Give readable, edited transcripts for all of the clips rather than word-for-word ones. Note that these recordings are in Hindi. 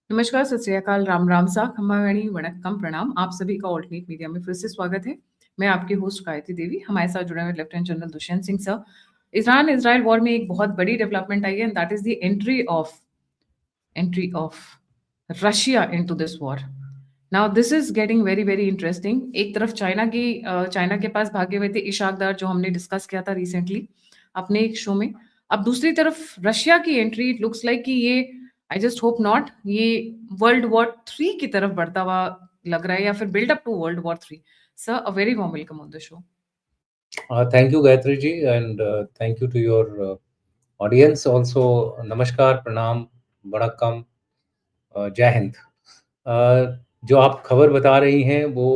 नमस्कार, सत श्री अकाल, राम राम सा, खम्बावेणी, वणक्कम, प्रणाम। आप सभी का ऑल्टरनेट मीडिया में फिर से स्वागत है। मैं आपकी होस्ट गायत्री देवी। हमारे साथ जुड़े हुए lieutenant general Dushyant Singh sir. Iran Israel war में एक बहुत बड़ी डेवलपमेंट आई है, and that is the entry of Russia into this war. Now this is getting very very interesting. एक तरफ चाइना के पास भागे हुए थे इशाकदार, जो हमने डिस्कस किया था रिसेंटली अपने एक शो में। अब दूसरी तरफ रशिया की एंट्री, इट लुक्स लाइक कि ये, आई जस्ट होप नॉट, ये वर्ल्ड वॉर 3 की तरफ बढ़ता हुआ लग रहा है, या फिर build up to world war 3। Sir, a very warm welcome on the show. Thank you, Gayatri ji, and thank you to your audience also. Namaskar, Pranam, Vanakkam, Jai Hind. जो आप खबर बता रही हैं वो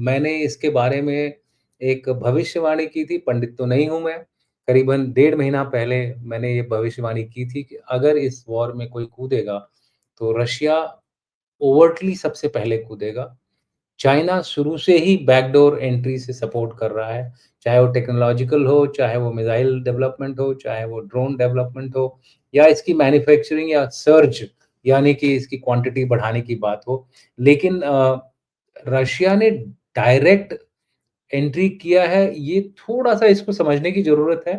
मैंने इसके बारे में एक भविष्यवाणी की थी। पंडित तो नहीं हूँ मैं। करीबन 1.5 महीना पहले मैंने ये भविष्यवाणी की थी कि अगर इस वॉर में कोई कूदेगा तो रशिया ओवरटली सबसे पहले कूदेगा। चाइना शुरू से ही बैकडोर एंट्री से सपोर्ट कर रहा है, चाहे वो टेक्नोलॉजिकल हो, चाहे वो मिसाइल डेवलपमेंट हो, चाहे वो ड्रोन डेवलपमेंट हो, या इसकी मैन्युफैक्चरिंग या सर्ज यानी कि इसकी क्वांटिटी बढ़ाने की बात हो। लेकिन रशिया ने डायरेक्ट एंट्री किया है, ये थोड़ा-सा इसको समझने की ज़रूरत है।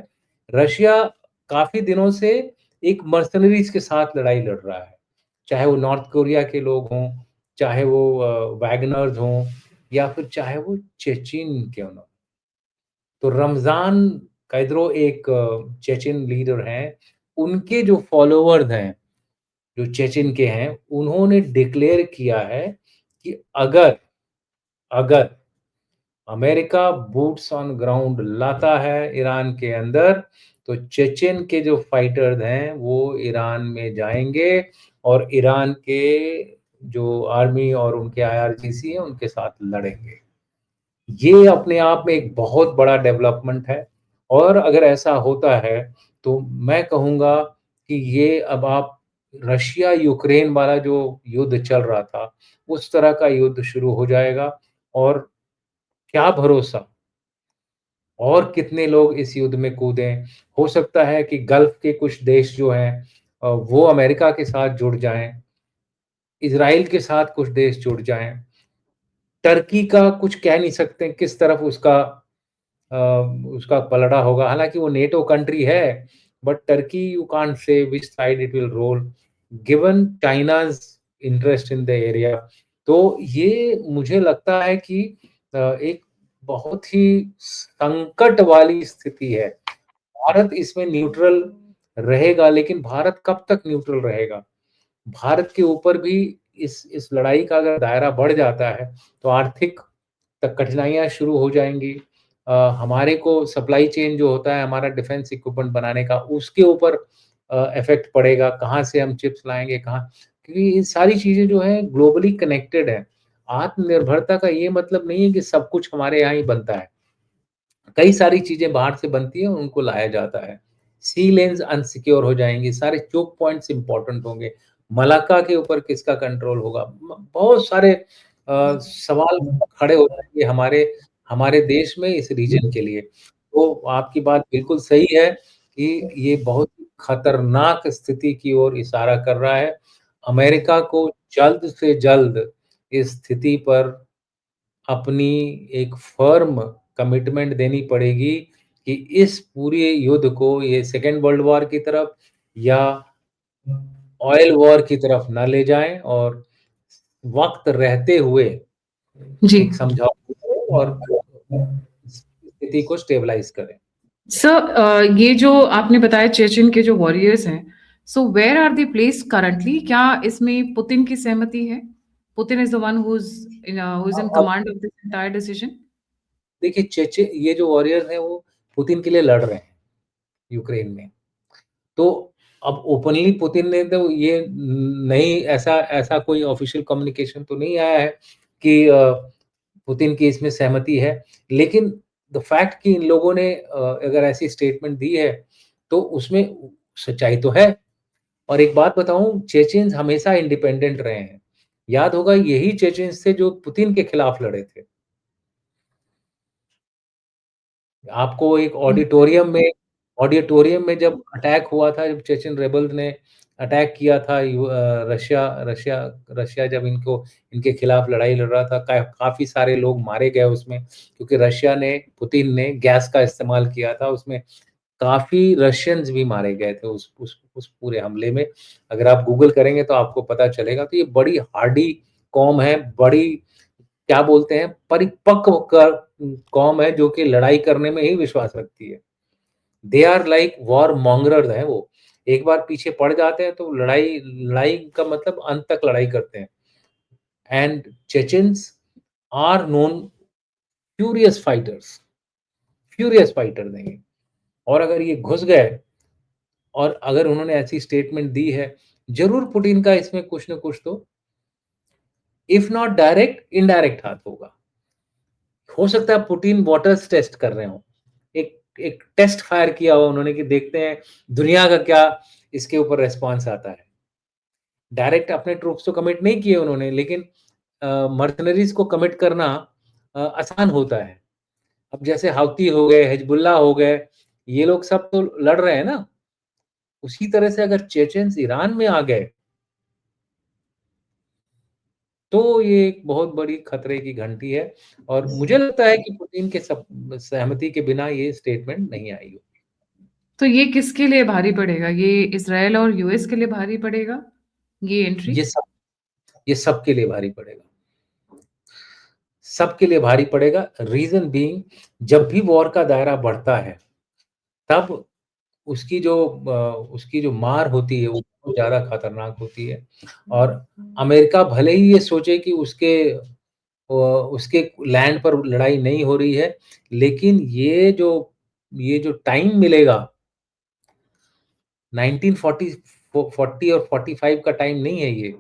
रशिया काफ़ी दिनों से एक मर्सनरीज़ के साथ लड़ाई लड़ रहा है, चाहे वो नॉर्थ कोरिया के लोग हों, चाहे वो वैगनर्स हों या फिर चाहे वो चेचेन क्यों ना हो। तो रमज़ान कादिरोव एक चेचेन लीडर हैं, उनके जो फॉलोवर्स हैं, जो चेचेन के हैं, उन्होंने डिक्लेयर किया है कि अगर अगर अमेरिका बूट्स ऑन ग्राउंड लाता है ईरान के अंदर, तो चेचेन के जो फाइटर्स हैं, वो ईरान में जाएँगे और ईरान के जो आर्मी और उनके आईआरजीसी हैं, उनके साथ लड़ेंगे। ये अपने आप में एक बहुत बड़ा डेवलपमेंट है और अगर ऐसा होता है, तो मैं कहूँगा कि ये अब आप रशिया-यूक्रेन वाला जो युद्ध चल रहा था, उस तरह का युद्ध शुरू हो जाएगा और क्या भरोसा और कितने लोग इस युद्ध में कूदें। हो सकता है कि गल्फ के कुछ देश जो हैं वो अमेरिका के साथ जुड़ जाएँ, इज़राइल के साथ कुछ देश जुड़ जाएँ। टर्की का कुछ कह नहीं सकते किस तरफ अ, उसका पलड़ा होगा। हालाँकि वो नेटो कंट्री है, but Turkey you can't say which side it will roll given China's interest in the area. तो ये मुझे लगता है कि एक बहुत ही संकट वाली स्थिति है। भारत इसमें न्यूट्रल रहेगा, लेकिन भारत कब तक न्यूट्रल रहेगा? भारत के ऊपर भी इस लड़ाई का अगर दायरा बढ़ जाता है, तो आर्थिक तक कठिनाइयाँ शुरू हो जाएँगी। हमारे को सप्लाई चेन जो होता है, हमारा डिफेंस इक्विपमेंट बनाने का, उसके ऊपर इफ़ेक्ट पड़ेगा। कहाँ से हम चिप्स लाएँगे, कहाँ, क्योंकि ये सारी चीज़ें जो हैं ग्लोबली कनेक्टेड हैं। आत्मनिर्भरता का ये मतलब नहीं है कि सब कुछ हमारे यहाँ ही बनता है। कई सारी चीज़ें बाहर से बनती हैं, उनको लाया जाता है। सी लेन्स अनसिक्योर हो जाएँगी, सारे चोक पॉइंट्स इम्पोर्टेंट होंगे। मलाक्का के ऊपर किसका कंट्रोल होगा? बहुत सारे सवाल खड़े हो जाएँगे हमारे हमारे देश में इस रीजन के लिए। तो आपकी बात बिल्कुल सही है कि ये बहुत खतरनाक स्थिति की ओर इशारा कर रहा है। अमेरिका को जल्द से जल्द इस स्थिति पर अपनी एक फ़र्म कमिटमेंट देनी पड़ेगी कि इस पूरे युद्ध को ये सेकंड वर्ल्ड वॉर की तरफ या ऑयल वॉर की तरफ ना ले जाएँ और वक़्त रहते हुए जी एक समझौता करें और स्थिति को स्टेबलाइज़ करें। सर, ये जो आपने बताया चेचन के जो वॉरियर्स हैं, so where are they place currently? क्या इसमें पुतिन की सहमति है? Putin is the one who is in अब command of this entire decision. देखिए चेचे ये जो वॉरियर्स हैं वो पुतिन के लिए लड़ रहे हैं यूक्रेन में। तो अब ओपनली पुतिन ने तो ये नहीं, ऐसा ऐसा कोई ऑफिशियल कम्युनिकेशन तो नहीं आया है कि पुतिन की इसमें सहमति है। लेकिन द फैक्ट कि इन लोगों ने अगर ऐसी स्टेटमेंट दी है, तो उसमें सच्चाई तो है। और एक बात बताऊँ, चेचेन्स हमेशा इंडिपेंडेंट रहे हैं। याद होगा यही चेचेन्स थे जो पुतिन के खिलाफ लड़े थे। आपको एक ऑडिटोरियम में जब अटैक हुआ था, जब चेचेन रेबल्स ने अटैक किया था रशिया रशिया रशिया जब इनके खिलाफ लड़ाई लड़ रहा था, काफ़ी सारे लोग मारे गए उसमें, क्योंकि पुतिन ने गैस का इस्तेमाल किया था उसमें। काफ़ी रशियंस भी मारे गए थे उस पूरे हमले में। अगर आप गूगल करेंगे तो आपको पता चलेगा। तो ये बड़ी हार्डी कौम है, बड़ी क्या बोलते हैं, परिपक्व कौम है, जो कि लड़ाई करने में ही विश्वास रखती है। दे आर लाइक वॉर मॉन्गरर्स हैं वो। एक बार पीछे पड़ जाते हैं तो लड़ाई लड़ाई का मतलब अंत तक लड़ाई करते हैं। And Chechens are known furious fighters, furious fighters हैं ये। और अगर ये घुस गए और अगर उन्होंने ऐसी स्टेटमेंट दी है, ज़रूर पुतिन का इसमें कुछ न कुछ तो इफ नॉट डायरेक्ट, इनडायरेक्ट हाथ होगा। हो सकता है पुतिन वाटर्स टेस्ट कर रहे हों। एक एक टेस्ट फायर किया हो उन्होंने कि देखते हैं दुनिया का क्या इसके ऊपर रिस्पॉन्स आता है। डायरेक्ट अपने ट्रूप्स तो कमिट नहीं किए उन्होंने, लेकिन मर्सनरीज़ को कमिट करना आसान होता है। अब जैसे हौती हो गए, हिजबुल्लाह हो गए, ये लोग सब तो लड़ रहे हैं ना। उसी तरह से अगर चेचेन्स ईरान में आ गए, तो ये एक बहुत बड़ी खतरे की घंटी है और मुझे लगता है कि पुतिन के सहमति के बिना ये स्टेटमेंट नहीं आई हो। तो ये किसके लिए भारी पड़ेगा? ये इज़राइल और यूएस के लिए भारी पड़ेगा, ये एंट्री? ये सब ये सबके लिए भारी पड़ेगा। सबके लिए भारी पड़ेगा, रीज़न बीइंग जब भी वॉर का दायरा बढ़ता है, तब उसकी जो मार होती है वो बहुत ज़्यादा खतरनाक होती है। और अमेरिका भले ही ये सोचे कि उसके लैंड पर लड़ाई नहीं हो रही है, लेकिन ये जो टाइम मिलेगा 1940 40 और 45 का टाइम नहीं है ये।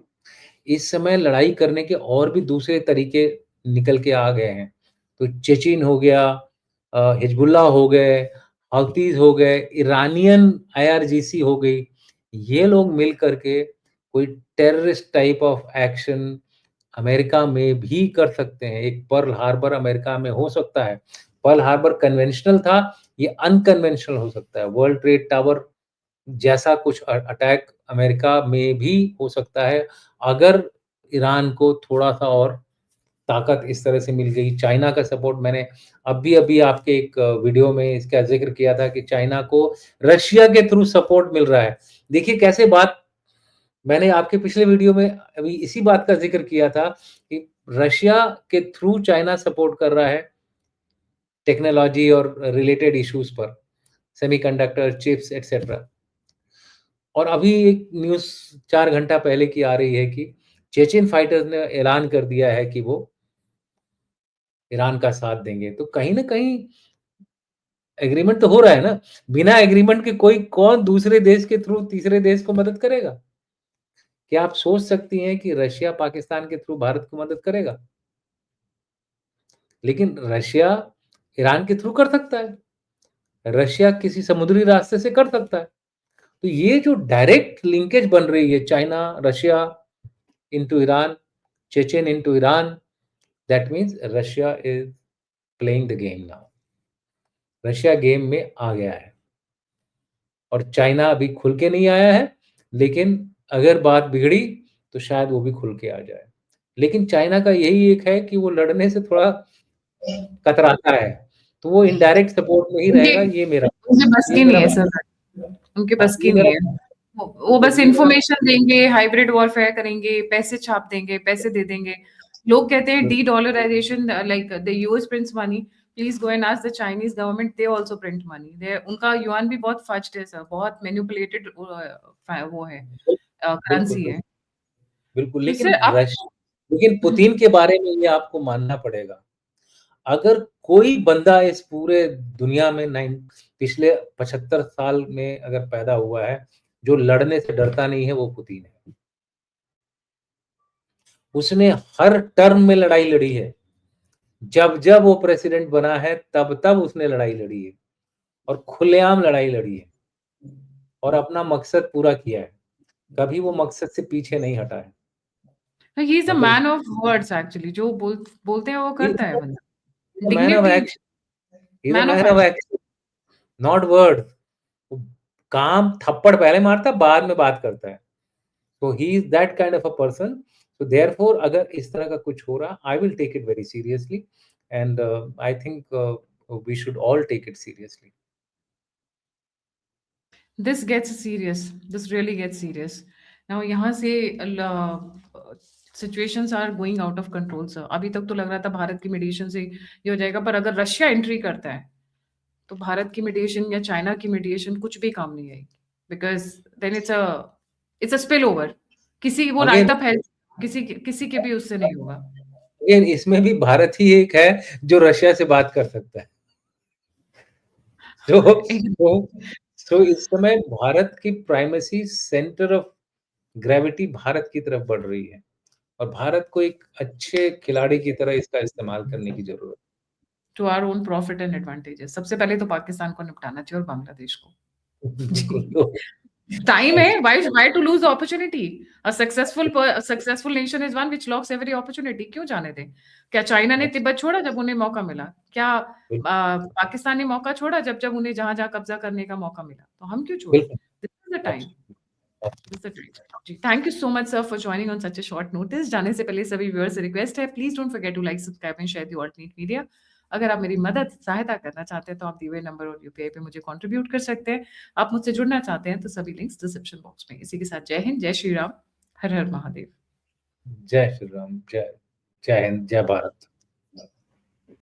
इस समय लड़ाई करने के और भी दूसरे तरीके निकल के आ गए हैं। तो चेचेन हो गया, हिजबुल्लाह हो गए, हौतीज़ हो गए, इरानियन आईआरजीसी हो गई। ये लोग मिल कर के कोई terrorist type of action America में भी कर सकते हैं। एक पर्ल हार्बर अमेरिका में हो सकता है। पर्ल हार्बर कन्वेंशनल था, ये अनकन्वेंशनल हो सकता है। वर्ल्ड ट्रेड टावर जैसा कुछ अटैक अमेरिका में भी हो सकता है, अगर ईरान को थोड़ा-सा और ताकत इस तरह से मिल गई। चाइना का सपोर्ट मैंने अभी-अभी आपके एक वीडियो में इसका ज़िक्र किया था कि चाइना को रशिया के थ्रू सपोर्ट मिल रहा है। देखिए कैसे बात मैंने आपके पिछले वीडियो में अभी इसी बात का ज़िक्र किया था कि रशिया के थ्रू चाइना सपोर्ट कर रहा है टेक्नोलॉजी और रिलेटेड इश्यूज़ पर, सेमीकंडक्टर, चिप्स एटसेट्रा। और अभी एक न्यूज़ 4 घंटा पहले की आ रही है कि चेचेन फाइटर्स ने ऐलान कर दिया है कि वो ईरान का साथ देंगे। तो कहीं न कहीं एग्रीमेंट तो हो रहा है ना, बिना एग्रीमेंट के कोई कौन दूसरे देश के थ्रू तीसरे देश को मदद करेगा? क्या आप सोच सकती हैं कि रशिया पाकिस्तान के थ्रू भारत को मदद करेगा? लेकिन रशिया ईरान के थ्रू कर सकता है, रशिया किसी समुद्री रास्ते से कर सकता है। तो ये जो डायरेक्ट लिंकेज बन रही है China, Russia into Iran, Chechen into Iran, that means Russia is playing the game now. Russia game में आ गया है और चाइना अभी खुल के नहीं आया है, लेकिन अगर बात बिगड़ी तो शायद वो भी खुल के आ जाए। लेकिन चाइना का यही एक है कि वो लड़ने से थोड़ा कतराता है, तो वो इनडायरेक्ट सपोर्ट में ही उनके रहेगा, उनके बस ये की मेरा नहीं है सर, उनके हाँ, बस ये की नहीं मेरा है। वो बस ये मेरा इन्फॉर्मेशन देंगे, हाइब्रिड वॉरफेयर करेंगे, पैसे छाप देंगे, पैसे दे देंगे। लोग कहते हैं dedollarisation like the US prints money, please go and ask the Chinese government, they also print money. दे उनका युआन भी बहुत फज्ड है सर, बहुत मैनिपुलेटेड वो है, बिल्कुल, करेंसी बिल्कुल, है। बिल्कुल, तो सर आप लेकिन पुतिन के बारे में ये आपको मानना पड़ेगा। अगर कोई बंदा इस पूरे दुनिया में पिछले 75 साल में अगर पैदा हुआ है, जो लड़ने से डरता नहीं है, वो पुतिन है। उसने हर टर्म में लड़ाई लड़ी है। जब-जब वो प्रेसिडेंट बना है, तब-तब उसने लड़ाई लड़ी है और खुलेआम लड़ाई लड़ी है और अपना मकसद पूरा किया है। कभी वो मकसद से पीछे नहीं हटा है। ही इज अ मतलब मैन ऑफ वर्ड्स एक्चुअली, जो बोलते हैं वो ही करता है इज़ बंदा। A man of dignity, action, he is a man of man of action. Action, not words. वो काम थप्पड़ पहले मारता है, बाद में बात करता है। So he is that kind of a person. So therefore, अगर इस तरह का कुछ हो रहा, I will take it very seriously, and I think we should all take it seriously. This gets serious. This really gets serious. Now यहाँ से situations are going out of control sir. अभी तक तो लग रहा था भारत की मीडिएशन से ये हो जाएगा, पर अगर रशिया एंट्री करता है तो भारत की मीडिएशन या चाइना की मीडिएशन कुछ भी काम नहीं आएगी, because then it's a spill over. किसी वो Again, रायता फैल, किसी के भी उससे नहीं होगा. again इसमें भी भारत ही एक है जो रशिया से बात कर सकता है. तो इस समय भारत की primacy, centre of gravity Bharat की तरफ बढ़ रही है, और भारत को एक अच्छे खिलाड़ी की तरह इसका इस्तेमाल करने की जरूरत to our own profit and advantages. सबसे पहले तो पाकिस्तान को निपटाना चाहिए और बांग्लादेश को. है. बिल्कुल. जी. तो टाइम है. why to lose the opportunity? A successful nation is one which locks every opportunity. क्यों जाने दें? क्या चाइना ने तिब्बत छोड़ा जब उन्हें मौका मिला? क्या पाकिस्तान ने मौका छोड़ा जब जब उन्हें जहां जहां कब्जा करने का मौका मिला? तो हम क्यों छोड़े? बिल्कुल. This is the time. This is the time. Ji, thank you so much sir for joining on such a short notice. जाने से पहले सभी viewers से request है, please don't forget to like, subscribe and share the alternate media. अगर आप मेरी मदद सहायता करना चाहते हैं तो आप दिए हुए नंबर और यूपीआई पे मुझे कंट्रीब्यूट कर सकते हैं. आप मुझसे जुड़ना चाहते हैं तो सभी लिंक्स डिस्क्रिप्शन बॉक्स में. इसी के साथ जय हिंद, जय श्री राम, हर हर महादेव. जय श्री राम, जय हिंद, जय भारत.